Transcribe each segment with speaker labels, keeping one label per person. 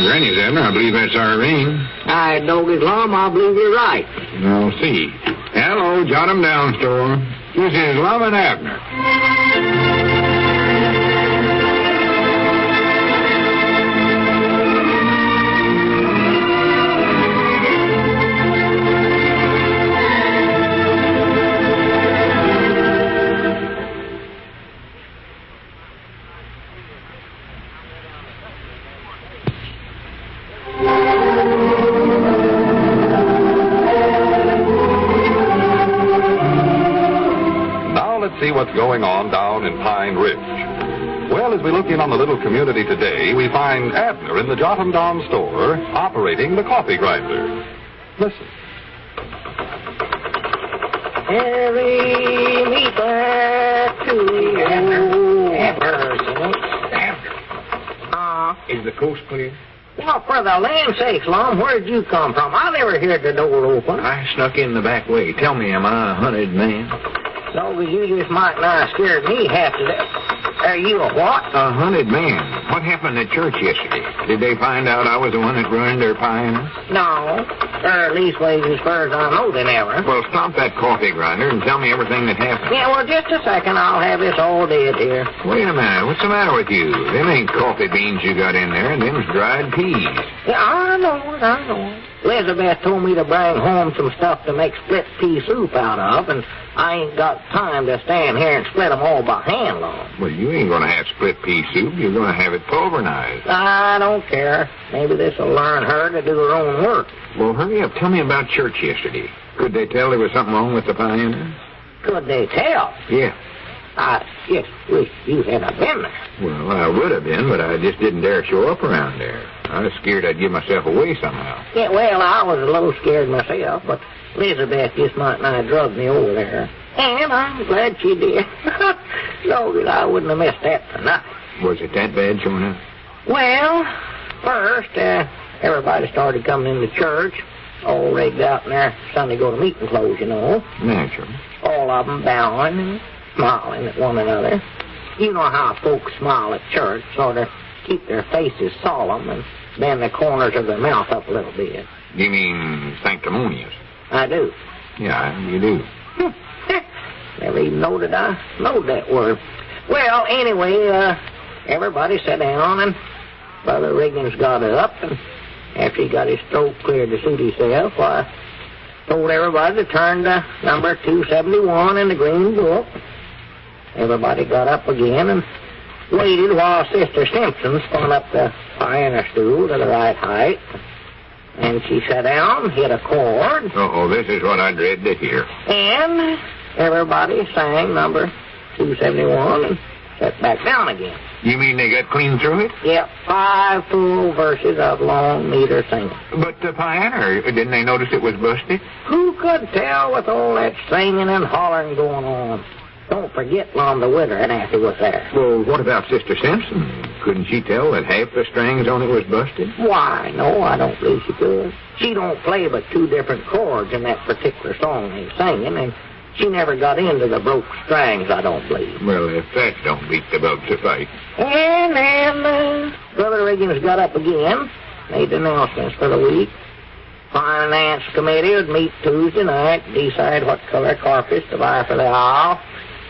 Speaker 1: Granny's, Abner. I believe that's our ring.
Speaker 2: I don't get long. I believe you're right.
Speaker 1: I'll see. Hello, jot 'em down, store. This is Lum and Abner.
Speaker 3: See what's going on down in Pine Ridge. Well, as we look in on the little community today, we find Abner in the Jot 'em Down store operating the coffee grinder. Listen.
Speaker 2: Carry me back to
Speaker 1: Abner. Is the coast clear?
Speaker 2: Well, for the land's sakes, Lum, where'd you come from? I never heard the door open.
Speaker 1: I snuck in the back way. Tell me, am I a hunted man?
Speaker 2: So you just might not scared me half to death. Are you a what?
Speaker 1: A hunted man. What happened at church yesterday? Did they find out I was the one that ruined their pine?
Speaker 2: No. Or at least, as far as I know, they never.
Speaker 1: Well, stop that coffee grinder and tell me everything that happened.
Speaker 2: Yeah, well, just a second. I'll have this all dead here.
Speaker 1: Wait a minute. What's the matter with you? Them ain't coffee beans you got in there, and them's dried peas.
Speaker 2: Yeah, I know. Elizabeth told me to bring home some stuff to make split pea soup out of, and I ain't got time to stand here and split them all by hand, Lum.
Speaker 1: Well, you ain't going to have split pea soup. You're going to have it pulverized.
Speaker 2: I don't care. Maybe this'll learn her to do her own work.
Speaker 1: Well, hurry up. Tell me about church yesterday. Could they tell there was something wrong with the pioneer?
Speaker 2: Could they tell?
Speaker 1: Yeah.
Speaker 2: I just wish you hadn't been there.
Speaker 1: Well, I would have been, but I just didn't dare show up around there. I was scared I'd give myself away somehow.
Speaker 2: Yeah, well, I was a little scared myself, but Elizabeth just might not have drugged me over there. And I'm glad she did. So that I wouldn't have missed that for nothing.
Speaker 1: Was it that bad, showing up?
Speaker 2: Well, first, everybody started coming into church, all rigged out in their Sunday go-to-meeting clothes, you know.
Speaker 1: Naturally.
Speaker 2: All of them bowing and smiling at one another. You know how folks smile at church, sort of keep their faces solemn and bend the corners of their mouth up a little bit.
Speaker 1: You mean sanctimonious?
Speaker 2: I do.
Speaker 1: Yeah, you do.
Speaker 2: Never even noted I knowed that word. Well, anyway, everybody sat down, and Brother Riggins got up, and after he got his throat cleared to suit himself, I told everybody to turn to number 271 in the Green Book. Everybody got up again and waited while Sister Simpson spun up the pioneer stool to the right height. And she sat down, hit a chord.
Speaker 1: Uh-oh, this is what I dread to hear.
Speaker 2: And everybody sang number 271 and sat back down again.
Speaker 1: You mean they got clean through it?
Speaker 2: Yep, 5 full verses of long meter singing.
Speaker 1: But the pioneer, didn't they notice it was busted?
Speaker 2: Who could tell with all that singing and hollering going on? Don't forget Lum the Winter and after was there.
Speaker 1: Well, what about Sister Simpson? Couldn't she tell that half the strings on it was busted?
Speaker 2: Why, no, I don't believe she could. She don't play but 2 different chords in that particular song he's singing, and she never got into the broke strings, I don't believe.
Speaker 1: Well, if that don't beat the bugs to fight.
Speaker 2: And then Brother Riggins got up again, made announcements for the week. Finance committee would meet Tuesday night, decide what color carpets to buy for the aisle.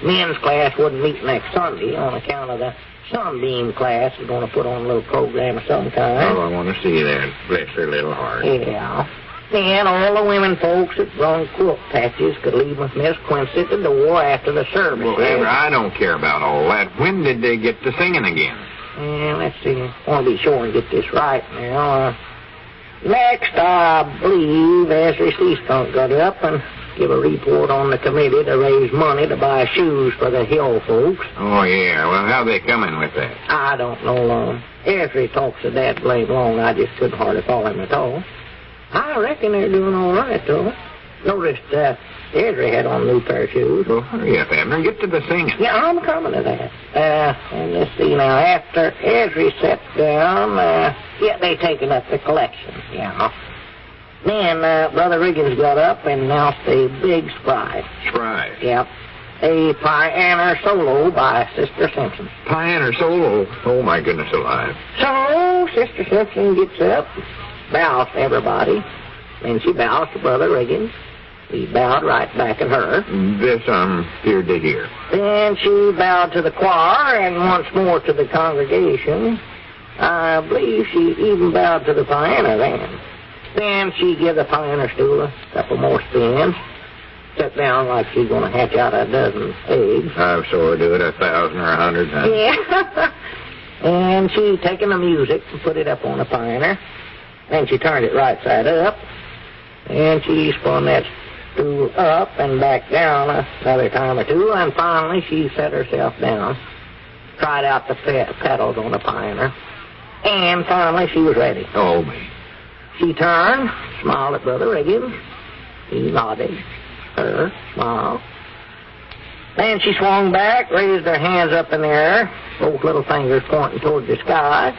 Speaker 2: Men's class wouldn't meet next Sunday on account of the Sunbeam class is going to put on a little program of some kind.
Speaker 1: Oh, I want to see that. Bless her little heart.
Speaker 2: Yeah. And all the women folks that brung quilt patches could leave with Miss Quincy at the door after the service.
Speaker 1: Well, Abner, I don't care about all that. When did they get to singing again?
Speaker 2: Let's see. I want to be sure and get this right now. Next, I believe Ezra Seastunk got up and give a report on the committee to raise money to buy shoes for the hill folks.
Speaker 1: Oh, yeah. Well, how they coming with that?
Speaker 2: I don't know, Lum. Ezra talks of that blame long. I just couldn't hardly follow him at all. I reckon they're doing all right, though. Noticed Ezra had on a new pair of shoes.
Speaker 1: Well, hurry up, Abner. Get to the singing.
Speaker 2: Yeah, I'm coming to that. And let's see now. After Ezra sat down, they taken up the collection. Yeah. Then Brother Riggins got up and announced a big surprise.
Speaker 1: Surprise?
Speaker 2: Yep. A pioneer solo by Sister Simpson.
Speaker 1: Pioneer solo? Oh, my goodness alive.
Speaker 2: So So Sister Simpson gets up, bows to everybody, and she bows to Brother Riggins. He bowed right back at her.
Speaker 1: This I'm feared to hear.
Speaker 2: Then she bowed to the choir and once more to the congregation. I believe she even bowed to the piano then. Then she gave the piano stool a couple more spins. Sat down like she's going to hatch out a dozen eggs.
Speaker 1: I've saw her do it 1,000 or 100 times.
Speaker 2: Yeah. And she taken the music and put it up on the piano. Then she turned it right side up. And she spun that stool up and back down another time or two. And finally she set herself down. Tried out the pedals on the piano. And finally she was ready.
Speaker 1: Oh, me.
Speaker 2: She turned, smiled at Brother Riggins. He nodded. Her smile. Then she swung back, raised her hands up in the air, both little fingers pointing toward the sky,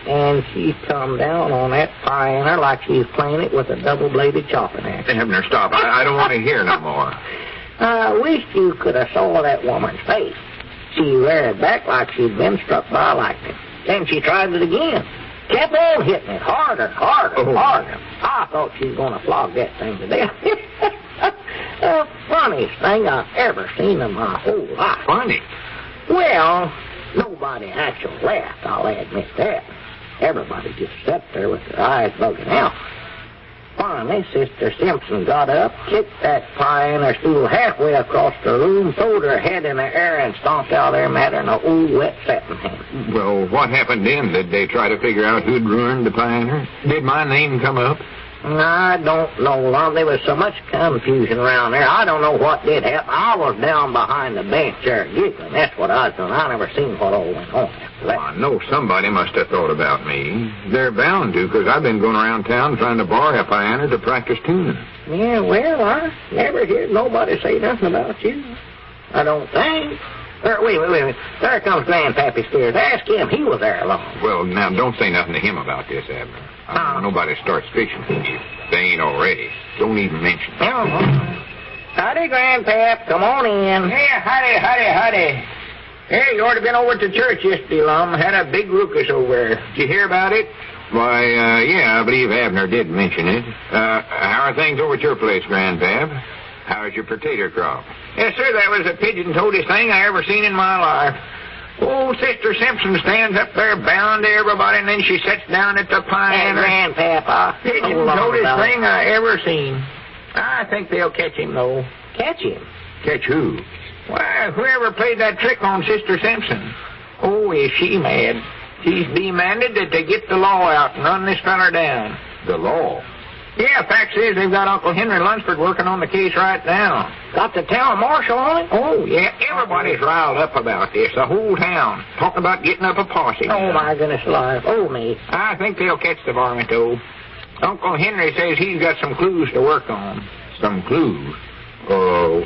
Speaker 2: and she come down on that piano like she was playing it with a double-bladed chopping axe.
Speaker 1: Abner, stop. I don't want to hear no more.
Speaker 2: I wish you could have saw that woman's face. She reared back like she'd been struck by lightning. Then she tried it again. Kept on hitting it harder, harder. I thought she was going to flog that thing to death. The funniest thing I've ever seen in my whole life.
Speaker 1: Funny?
Speaker 2: Well, nobody actually laughed, I'll admit that. Everybody just sat there with their eyes bugging out. Finally, Sister Simpson got up, kicked that pie in her stool halfway across the room, throwed her head in the air, and stomped out there mad in an old wet satin hand.
Speaker 1: Well, what happened then? Did they try to figure out who'd ruined the pioneer? Did my name come up?
Speaker 2: I don't know, Lum. There was so much confusion around there. I don't know what did happen. I was down behind the bench there giggling. That's what I was doing. I never seen what all went on after that.
Speaker 1: I know somebody must have thought about me. They're bound to, because I've been going around town trying to borrow a piano to practice tuning.
Speaker 2: Yeah, well, I never heard nobody say nothing about you. I don't think. Wait a minute. There comes Grandpappy Spears. Ask him. He was there along.
Speaker 1: Well, now, don't say nothing to him about this, Abner. I don't want nobody starts fishing for you. They ain't already. Don't even mention it.
Speaker 2: Howdy, Grandpap. Come on in.
Speaker 4: Yeah, howdy. Hey, you ought to been over to church yesterday, Lum. Had a big ruckus over there. Did you hear about it?
Speaker 1: Why, yeah, I believe Abner did mention it. How are things over at your place, Grandpap? How's your potato crop?
Speaker 4: Yes, sir, that was the pigeon-toedest thing I ever seen in my life. Old Sister Simpson stands up there bound to everybody, and then she sits down at the piano.
Speaker 2: Hey, Grandpap,
Speaker 4: Pigeon-toedest thing I ever seen. I think they'll catch him, though.
Speaker 2: Catch him?
Speaker 1: Catch who?
Speaker 4: Why, whoever played that trick on Sister Simpson. Oh, is she mad? She's demanded that they get the law out and run this feller down.
Speaker 1: The law?
Speaker 4: Yeah, fact is they've got Uncle Henry Lunsford working on the case right now.
Speaker 2: Got the town marshal on it?
Speaker 4: Oh, yeah, everybody's riled up about this, the whole town. Talking about getting up a posse.
Speaker 2: Oh, my goodness alive. Oh, me.
Speaker 4: I think they'll catch the varmint, though. Uncle Henry says he's got some clues to work on.
Speaker 1: Some clues? Oh,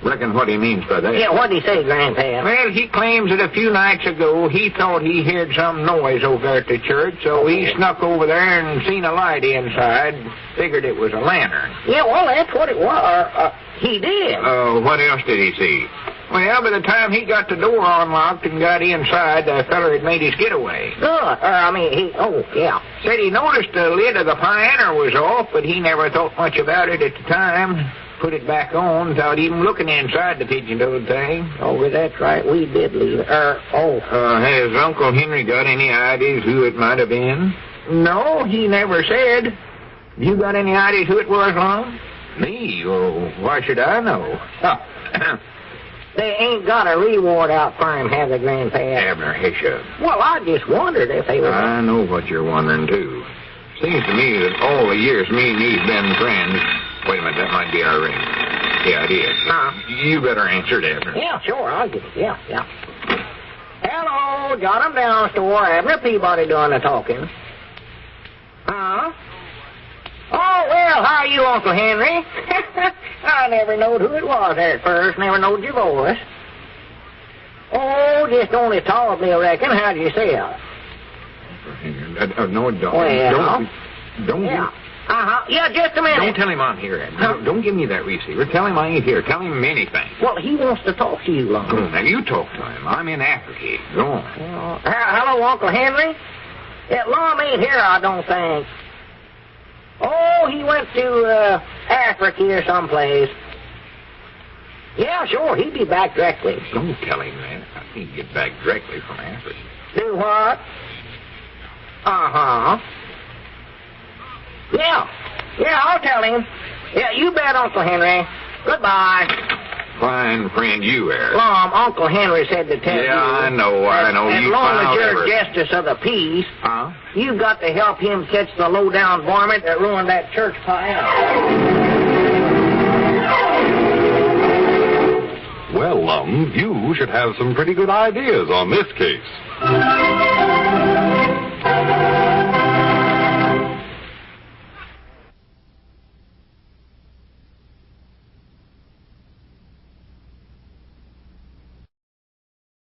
Speaker 1: reckon what he means by that.
Speaker 2: Yeah, what'd he say, Grandpa?
Speaker 4: Well, he claims that a few nights ago he thought he heard some noise over there at the church, so he snuck over there and seen a light inside. Figured it was a lantern.
Speaker 2: Yeah, well, that's what it was. He did.
Speaker 1: What else did he see?
Speaker 4: Well, by the time he got the door unlocked and got inside, the feller had made his getaway.
Speaker 2: Good. Yeah.
Speaker 4: Said he noticed the lid of the piano was off, but he never thought much about it at the time. Put it back on without even looking inside the pigeon-toed thing.
Speaker 2: Oh, that's right. We did leave it.
Speaker 1: Has Uncle Henry got any ideas who it might have been?
Speaker 4: No, he never said. You got any ideas who it was, Lum?
Speaker 1: Me? Oh, why should I know?
Speaker 2: They ain't got a reward out for him, have they, Grandpa?
Speaker 1: Abner, hush up.
Speaker 2: Well, I just wondered if they were...
Speaker 1: I know what you're wondering, too. Seems to me that all the years me and you've been friends... Wait a minute, that might be our ring. Yeah, it is. You better answer it, Abner.
Speaker 2: Yeah, sure, I'll get it. Yeah. Hello, jot 'em down, store. Abner Peabody doing the talking. Huh? Oh, well, how are you, Uncle Henry? I never knowed who it was there at first. Never knowed your voice. Oh, just only tolerably, I reckon. How'd you sell?
Speaker 1: No, don't.
Speaker 2: Well,
Speaker 1: Don't.
Speaker 2: Yeah. Yeah, just a minute.
Speaker 1: Don't tell him I'm here, Abner. Don't give me that receiver. Tell him I ain't here. Tell him anything.
Speaker 2: Well, he wants to talk to you, Lum.
Speaker 1: Now, you talk to him. I'm in Africa. Go on.
Speaker 2: Hello, Uncle Henry. That Lum ain't here, I don't think. Oh, he went to Africa or someplace. Yeah, sure, he'd be back directly.
Speaker 1: Don't tell him that. I can't get back directly from Africa.
Speaker 2: Do what? Uh-huh. Yeah, I'll tell him. Yeah, you bet, Uncle Henry. Goodbye.
Speaker 1: Fine friend you are.
Speaker 2: Lum, Uncle Henry said to tell you.
Speaker 1: Yeah, I know.
Speaker 2: As
Speaker 1: You
Speaker 2: long as
Speaker 1: found
Speaker 2: you're
Speaker 1: everything.
Speaker 2: justice of the peace,
Speaker 1: Huh?
Speaker 2: you've got to help him catch the low-down varmint that ruined that church pile.
Speaker 3: Well, Lum, you should have some pretty good ideas on this case.